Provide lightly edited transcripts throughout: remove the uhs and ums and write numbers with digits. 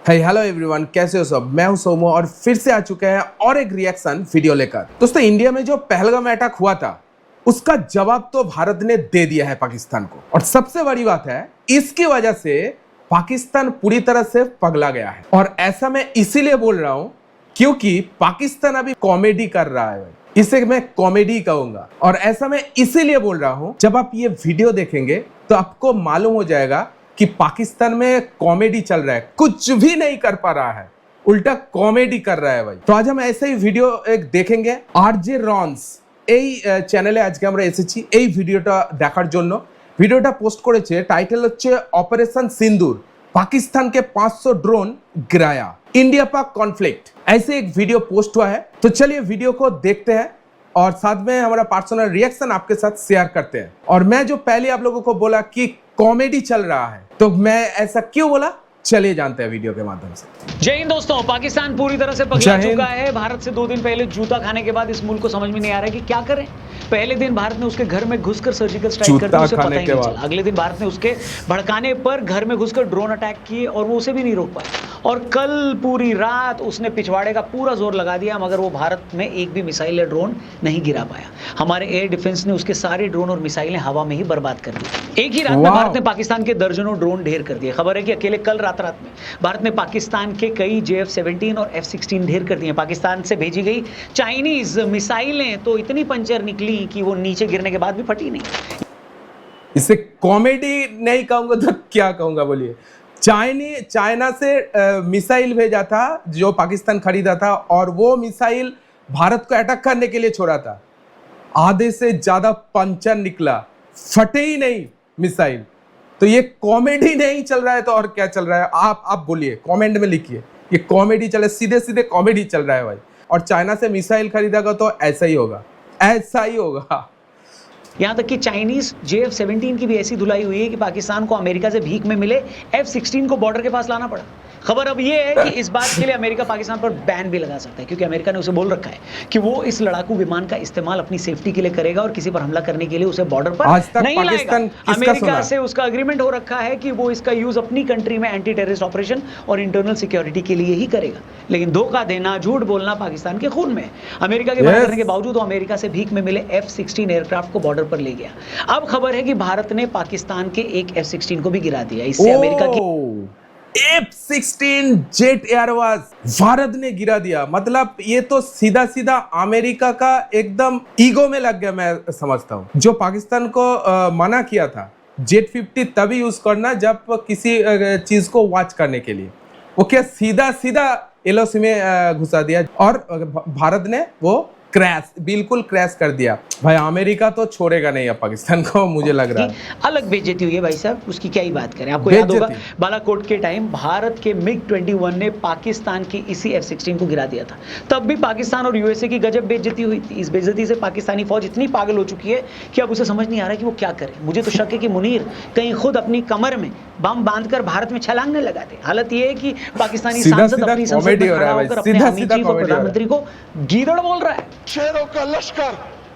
Hello everyone, कैसे हो सब। मैं हूं सोमो और फिर से आ चुके हैं और एक रिएक्शन वीडियो लेकर। दोस्तों, इंडिया में जो पहलगाम अटैक हुआ था उसका जवाब तो भारत ने दे दिया है पाकिस्तान को। और सबसे बड़ी बात है, इसकी वजह से पाकिस्तान पूरी तरह से पगला गया है। और ऐसा मैं इसीलिए बोल रहा हूं क्योंकि पाकिस्तान अभी कॉमेडी कर रहा है। इसे मैं कॉमेडी कहूंगा। और ऐसा मैं इसीलिए बोल रहा हूं, जब आप ये वीडियो देखेंगे तो आपको मालूम हो जाएगा कि पाकिस्तान में कॉमेडी चल रहा है, कुछ भी नहीं कर पा रहा है, उल्टा कॉमेडी कर रहा है भाई। तो आज हम ऐसे ही ভিডিও এক देखेंगे। আরজে রনস এই চ্যানেলে আজকে আমরা এসেছি এই ভিডিওটা দেখার জন্য। ভিডিওটা পোস্ট করেছে, টাইটেল হচ্ছে অপারেশন সিন্দুর, पाकिस्तान के 500 ड्रोन गिराया, इंडिया पाक कॉन्फ्लिक्ट। ऐसे एक वीडियो पोस्ट हुआ है। तो चलिए वीडियो को देखते हैं और साथ में हमारा पर्सनल रिएक्शन आपके साथ शेयर करते हैं। और मैं जो पहले आप लोगों को बोला कि कॉमेडी चल रहा है, तो मैं ऐसा क्यों बोला, चलिए जानते हैं वीडियो के माध्यम से। जय हिंद दोस्तों, पाकिस्तान पूरी तरह से पगला चुका है। भारत से 2 दिन पहले जूता खाने के बाद इस मुल्क को समझ में नहीं आ रहा है कि क्या करें। पहले दिन भारत ने उसके घर में घुसकर सर्जिकल स्ट्राइक कर दी, उसे पता ही नहीं चला। अगले दिन भारत ने उसके भड़काने पर घर में घुसकर ड्रोन अटैक किए और वो उसे भी नहीं रोक पाया। और कल पूरी रात उसने पिछवाड़े का पूरा जोर लगा दिया, मगर वो भारत में एक भी मिसाइल या ड्रोन नहीं गिरा पाया। हमारे एयर डिफेंस ने उसके सारे ड्रोन और मिसाइलें हवा में ही बर्बाद कर दी। एक ही रात में भारत ने पाकिस्तान के दर्जनों ड्रोन ढेर कर दिए। खबर है कि अकेले कल रात में भारत ने पाकिस्तान के कई JF-17 और F-16 ढेर कर दिए। पाकिस्तान से भेजी गई चाइनीज मिसाइलें तो इतनी पंचर निकली कि वो नीचे गिरने के बाद भी फटी नहीं। इसे कॉमेडी नहीं कहूंगा तो क्या कहूंगा, बोलिए। चाइना से मिसाइल भेजा था जो पाकिस्तान खरीदा था, और वो मिसाइल भारत को अटैक करने के लिए छोड़ा था। आधे से ज्यादा पंचर निकला, फटे ही नहीं मिसाइल। तो ये कॉमेडी नहीं चल रहा है तो और क्या चल रहा है, आप बोलिए, कमेंट में लिखिए। ये कॉमेडी चल रहा है, सीधे सीधे कॉमेडी चल रहा है भाई। और चाइना से मिसाइल खरीदेगा तो ऐसा ही होगा, ऐसा ही होगा। यहाँ तक कि चाइनीज JF-17 की भी ऐसी धुलाई हुई है कि पाकिस्तान को अमेरिका से भीख में मिले F-16 को बॉर्डर के पास लाना पड़ा। खबर अब ये है कि इस बात के लिए अमेरिका पाकिस्तान पर बैन भी लगा सकता है, क्योंकि अमेरिका ने उसे बोल रखा है कि वो इस लड़ाकू विमान का इस्तेमाल अपनी सेफ्टी के लिए करेगा और किसी पर हमला करने के लिए उसे बॉर्डर पर नहीं लाएगा। अमेरिका से उसका अग्रीमेंट हो रखा है कि वो इसका यूज अपनी कंट्री में एंटी टेररिस्ट ऑपरेशन और इंटरनल सिक्योरिटी के लिए ही करेगा। लेकिन धोखा देना, झूठ बोलना पाकिस्तान के खून में। अमेरिका के मना करने के बावजूद वो अमेरिका से भीख में मिले F-16 एयरक्राफ्ट को बॉर्डर पर ले गया। अब खबर है कि भारत ने पाकिस्तान के एक F-16 को भी गिरा दिया। इससे अमेरिका की F-16 जेट एयरवास भारत ने गिरा दिया। मतलब ये तो सीधा सीधा अमेरिका का एकदम ईगो में लग गया, मैं समझता हूँ। जो पाकिस्तान को मना किया था जेट 50 तभी यूज करना जब किसी चीज को वॉच करने के लिए, वो क्या सीधा सीधा LOC में घुसा दिया और भारत ने वो क्रैश, बिल्कुल क्रैश कर दिया भाई। अमेरिका तो छोड़ेगा नहीं अब पाकिस्तान को, मुझे लग रहा है। अलग बेइज्जती हुई है भाई साहब, उसकी क्या ही बात करें। आपको याद होगा बालाकोट के टाइम भारत के MiG-21 ने पाकिस्तान की इसी F-16 को गिरा दिया था। तब भी पाकिस्तान और USA की गजब बेइज्जती हुई थी। इस बेइज्जती से पाकिस्तानी फौज इतनी पागल हो चुकी है कि अब उसे समझ नहीं आ रहा कि वो क्या करे। मुझे तो शक है कि मुनीर कहीं खुद अपनी कमर में बम बांधकर भारत में छलांगने लगा दे। हालत ये है कि पाकिस्तानी सांसद अपनी संसद में खड़ा होकर अपने आर्मी चीफ और प्रधानमंत्री को गीदड़ बोल रहा है। शेरों का लश्कर,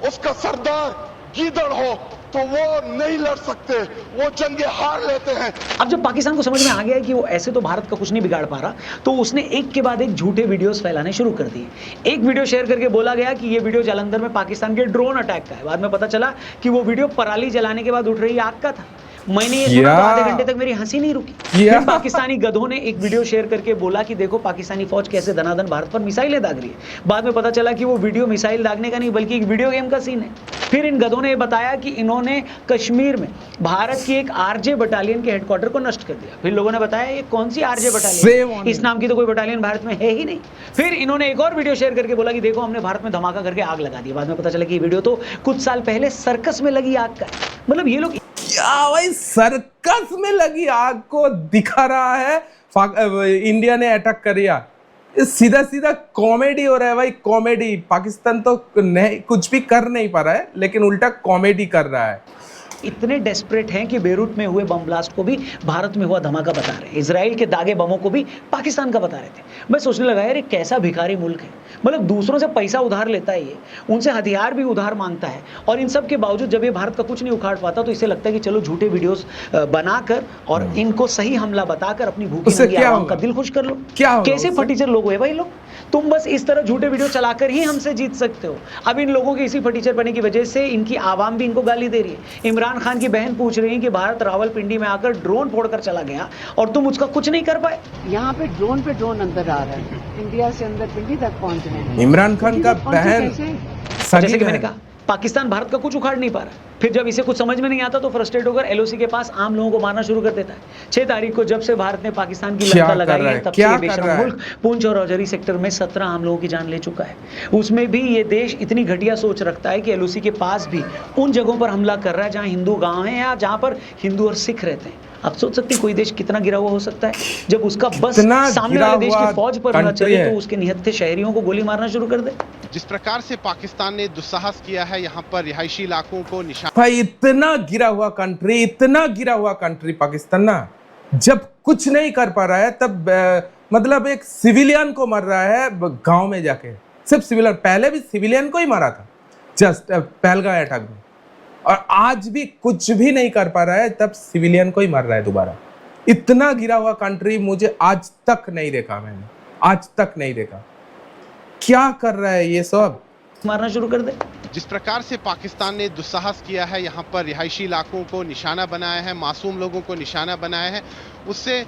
उसका सरदार गीदड़ हो तो वो नहीं लड़ सकते, वो जंगे हार लेते हैं। अब जब पाकिस्तान को समझ में आ गया है कि वो ऐसे तो भारत का कुछ नहीं बिगाड़ पा रहा, तो उसने एक के बाद एक झूठे वीडियोस फैलाने शुरू कर दिए। एक वीडियो शेयर करके बोला गया कि ये वीडियो जालंधर में पाकिस्तान के ड्रोन अटैक का है। बाद में पता चला कि वो वीडियो पराली जलाने के बाद उठ रही आग का था। मैंने ये सुना तो आधे घंटे तक मेरी हंसी नहीं रुकी। फिर पाकिस्तानी गधों ने एक वीडियो शेयर करके बोला कि देखो पाकिस्तानी फौज कैसे धनाधन भारत पर मिसाइलें दाग रही है। बाद में पता चला कि वो वीडियो मिसाइल दागने का नहीं बल्कि एक वीडियो गेम का सीन है। फिर इन गधों ने बताया कि इन्होंने कश्मीर में भारत की एक RJ बटालियन के हेडक्वार्टर को नष्ट कर दिया। फिर लोगों ने बताया ये कौन सी RJ बटालियन, इस नाम की तो कोई बटालियन भारत में है ही नहीं। फिर इन्होंने एक और वीडियो शेयर करके बोला कि देखो हमने भारत में धमाका करके आग लगा दी। बाद में पता चला कि ये वीडियो तो कुछ साल पहले सर्कस में लगी आग का है। मतलब ये लोग क्या भाई, सर्कस में लगी आग को दिखा रहा है इंडिया ने अटैक कर दिया। सीधा सीधा कॉमेडी हो रहा है भाई, कॉमेडी। पाकिस्तान तो नहीं, कुछ भी कर नहीं पा रहा है, लेकिन उल्टा कॉमेडी कर रहा है। इतने डेस्परेट हैं कि बेरूत में हुए बम ब्लास्ट को भी भारत में हुआ धमाका बता रहे हैं, इजराइल के दागे बमों को भी पाकिस्तान का बता रहे थे। मैं सोचने लगा यार ये कैसा भिखारी मुल्क है, मतलब दूसरों से पैसा उधार लेता है, ये उनसे हथियार भी उधार मांगता है, और इन सब के बावजूद जब ये भारत का कुछ नहीं उखाड़ पाता तो इसे लगता है कि चलो झूठे वीडियोस बनाकर और इनको सही हमला बताकर अपनी भूखी उससे नंगी क्या आवाम होगा? का दिल खुश कर लो। क्या होगा कैसे उससे? फटीचर लोग हुए भाई लोग, तुम बस इस तरह झूठे वीडियो चलाकर ही हमसे जीत सकते हो। अब इन लोगों के इसी फटीचर बने की वजह से इनकी आवाम भी इनको गाली दे रही है। इमरान खान की बहन पूछ रही है कि भारत रावलपिंडी में आकर ड्रोन फोड़कर चला गया और तुम उसका कुछ नहीं कर पाए। यहाँ पे ड्रोन अंदर आ रहा है, इंडिया से अंदर पिंडी तक पहुंच रहे हैं। इमरान खान का पिंडी तक पहुंचे बहन कैसे? और जैसे कि मैंने कहा, पाकिस्तान भारत का कुछ उखाड़ नहीं पा रहा, फिर जब इसे कुछ समझ में नहीं आता तो फ्रस्ट्रेट होकर एलओसी के पास आम लोगों को मारना शुरू कर देता है। 6 तारीख को जब से भारत ने पाकिस्तान की क्या लंका कर लगाई रहा है है? तब से क्या ये कर बेशरम रहा है? मुल्क पुंछ और रजौरी सेक्टर में 17 आम लोगों की जान ले चुका है। उसमें भी ये देश इतनी घटिया सोच रखता है कि एलओसी के पास भी उन जगहों पर हमला कर रहा है जहां हिंदू गांव हैं या जहां पर हिंदू और सिख रहते हैं। आप सोच सकते हैं कोई देश कितना गिरा हुआ हो सकता है जब उसका बस इतना सामने गिरा वाले देश हुआ की फौज पर न country चले है। तो उसके निहत्थे शहरियों को गोली मारना शुरू कर दे। जिस प्रकार से पाकिस्तान ने दुस्साहस किया है यहाँ पर रिहायशी इलाकों को निशाना भाई इतना गिरा हुआ कंट्री, इतना गिरा हुआ कंट्री पाकिस्तान ना, जब कुछ नहीं कर पा रहा है तब मतलब एक सिविलियन को मर रहा है गांव में जाके, सिर्फ सिविलियन। पहले भी सिविलियन को ही मारा था जस्ट पहलगाम अटैक में, और आज भी कुछ भी नहीं कर पा रहा है तब सिविलियन को ही मार रहा है दोबारा। इतना गिरा हुआ कंट्री मुझे आज तक नहीं देखा, मैंने आज तक नहीं देखा। क्या कर रहा है ये सब? मारना शुरू कर दे। जिस प्रकार से पाकिस्तान ने दुस्साहस किया है यहाँ पर रिहायशी इलाकों को निशाना बनाया है, मासूम लोगों को निशाना बनाया है, उससे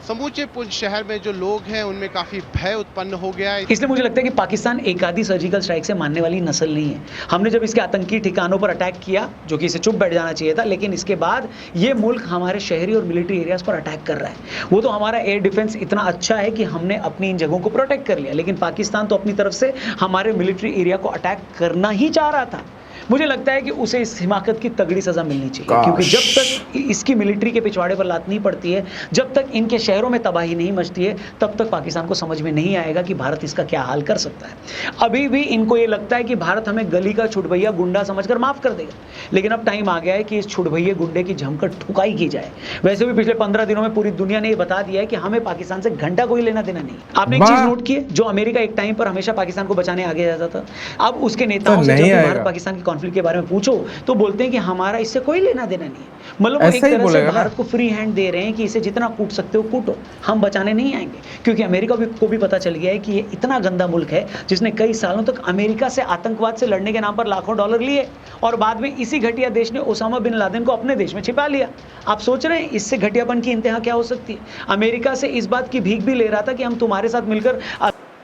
समूचे पुंछ शहर में जो लोग हैं उनमें काफी भय उत्पन्न हो गया है। इसलिए मुझे लगता है कि पाकिस्तान एक आधी सर्जिकल स्ट्राइक से मानने वाली नस्ल नहीं है। हमने जब इसके आतंकी ठिकानों पर अटैक किया, जो कि इसे चुप बैठ जाना चाहिए था, लेकिन इसके बाद ये मुल्क हमारे शहरी और मिलिट्री एरियाज पर अटैक कर रहा है। वो तो हमारा एयर डिफेंस इतना अच्छा है कि हमने अपनी इन जगहों को प्रोटेक्ट कर लिया, लेकिन पाकिस्तान तो अपनी तरफ से हमारे मिलिट्री एरिया को अटैक करना ही चाह रहा था। मुझे लगता है कि उसे इस हिमाकत की तगड़ी सजा मिलनी चाहिए, क्योंकि जब तक इसकी मिलिट्री के पिछवाड़े पर लात नहीं पड़ती है, जब तक इनके शहरों में तबाही नहीं मचती है, तब तक पाकिस्तान को समझ में नहीं आएगा कि भारत इसका क्या हाल कर सकता है। अभी भी इनको ये लगता है कि भारत हमें गली का छुटभैया गुंडा समझकर माफ कर देगा, लेकिन अब टाइम आ गया है कि इस छुटभैये गुंडे की जमकर ठुकाई की जाए। वैसे भी पिछले 15 दिनों में पूरी दुनिया ने ये बता दिया है कि हमें पाकिस्तान से घंटा कोई लेना देना नहीं। आपने एक चीज नोट की है, जो अमेरिका एक टाइम पर हमेशा पाकिस्तान को बचाने आगे जाता था, अब उसके नेताओं से जब भारत पाकिस्तान के कॉन्फ्लिक्ट के बारे में पूछो तो बोलते हैं कि हमारा इससे कोई लेना देना नहीं है। मतलब वो एक तरह से भारत को फ्री हैंड दे रहे हैं कि इसे जितना कूट सकते हो कूटो, हम बचाने नहीं आएंगे। क्योंकि अमेरिका को भी पता चल गया है कि ये इतना गंदा मुल्क है जिसने कई सालों तक अमेरिका से आतंकवाद से लड़ने के नाम पर लाखों डॉलर लिए, और बाद में इसी घटिया देश ने ओसामा बिन लादेन को अपने देश में छिपा लिया। आप सोच रहे हैं इससे घटियापन की इंतहा क्या हो सकती है? अमेरिका से इस बात की भीख भी ले रहा था कि हम तुम्हारे साथ मिलकर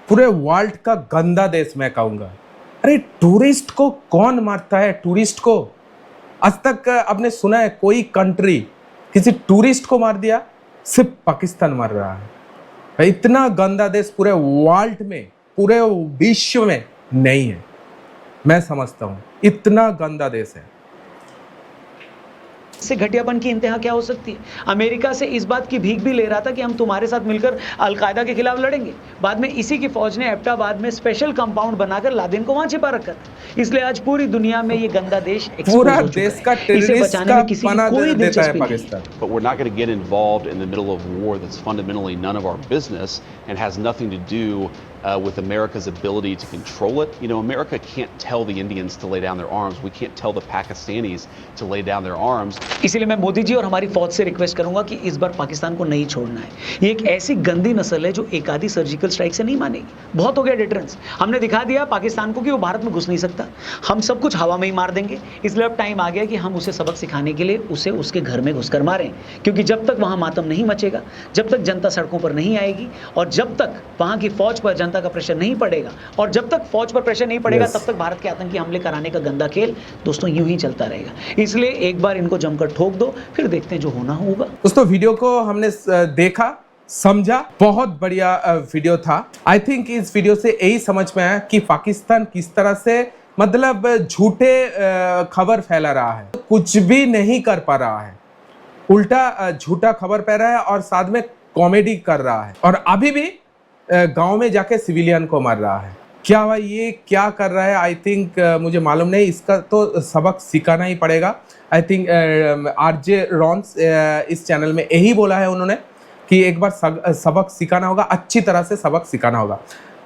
पूरे वर्ल्ड का गंदा देश मैं कहूंगा। अरे टूरिस्ट को कौन मारता है? टूरिस्ट को आज तक आपने सुना है कोई कंट्री किसी टूरिस्ट को मार दिया? सिर्फ पाकिस्तान मार रहा है। इतना गंदा देश पूरे वर्ल्ड में, पूरे विश्व में नहीं है, मैं समझता हूं। इतना गंदा देश है। इससे घटियापन की इंतहा क्या हो सकती है? अमेरिका से इस बात की भीख भी ले रहा था कि हम तुम्हारे साथ मिलकर अलकायदा के खिलाफ लड़ेंगे। बाद में इसी की फौज ने एबटाबाद में स्पेशल कंपाउंड बनाकर लादेन को वहां छिपा रखा था। इसलिए आज पूरी दुनिया में ये गंदा देश पूरा देश का टेररिस्ट का पना देता है Pakistan. But we're not going to get involved in the middle of war that's fundamentally none of our business and has nothing to do with America's ability to control it. You know, America can't tell the Indians to lay down their arms. We can't tell the Pakistanis to lay down their arms. इसलिए मैं मोदी जी और हमारी फौज से request करूंगा कि इस बार पाकिस्तान को नहीं छोड़ना है। ये एक ऐसी गंदी नस्ल है जो एक आधी सर्जिकल स्ट्राइक से नहीं मानेगी। बहुत हो गया डिटरेंस, हमने दिखा दिया पाकिस्तान को कि वो भारत में घुस नहीं सकता। हम सब कुछ हवा में ही मार देंगे। इसलिए अब टाइम आ गया कि हम उसे सबक सिखाने के लिए उसे उसके घर में घुसकर मारें, क्योंकि जब तक वहां मातम नहीं मचेगा, जब तक जनता सड़कों पर नहीं आएगी, और जब तक वहां की फौज पर जनता का प्रेशर नहीं पड़ेगा, और जब तक फौज पर प्रेशर नहीं पड़ेगा, तब तक भारत के आतंकी हमले कराने का गंदा खेल दोस्तों यूं ही चलता रहेगा। इसलिए एक बार इनको जमकर ठोक दो, फिर देखते हैं जो होना होगा। दोस्तों वीडियो को हमने देखा, समझा, बहुत बढ़िया वीडियो था। आई थिंक इस वीडियो से यही समझ में आया कि पाकिस्तान किस तरह से मतलब झूठे खबर फैला रहा है, कुछ भी नहीं कर पा रहा है, उल्टा झूठा खबर फैला रहा है और साथ में कॉमेडी कर रहा है, और अभी भी गांव में जाके सिविलियन को मार रहा है। क्या भाई ये क्या कर रहा है? आई थिंक मुझे मालूम नहीं, इसका तो सबक सिखाना ही पड़ेगा। आई थिंक आरजे रॉन्स इस चैनल में यही बोला है उन्होंने कि एक बार सबक सिखाना होगा, अच्छी तरह से सबक सिखाना होगा।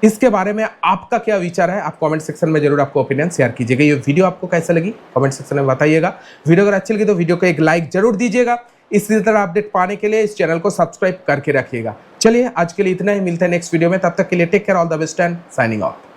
इसके बारे में आपका क्या विचार है? आप कमेंट सेक्शन में जरूर आपको ओपिनियन शेयर कीजिएगा। ये वीडियो आपको कैसा लगी कमेंट सेक्शन में बताइएगा। वीडियो अगर अच्छी लगी तो वीडियो को एक लाइक जरूर दीजिएगा। इसी तरह अपडेट पाने के लिए इस चैनल को सब्सक्राइब करके रखिएगा। चलिए आज के लिए इतना ही, मिलते हैं नेक्स्ट वीडियो में। तब तक के लिए take care, all the best and signing of.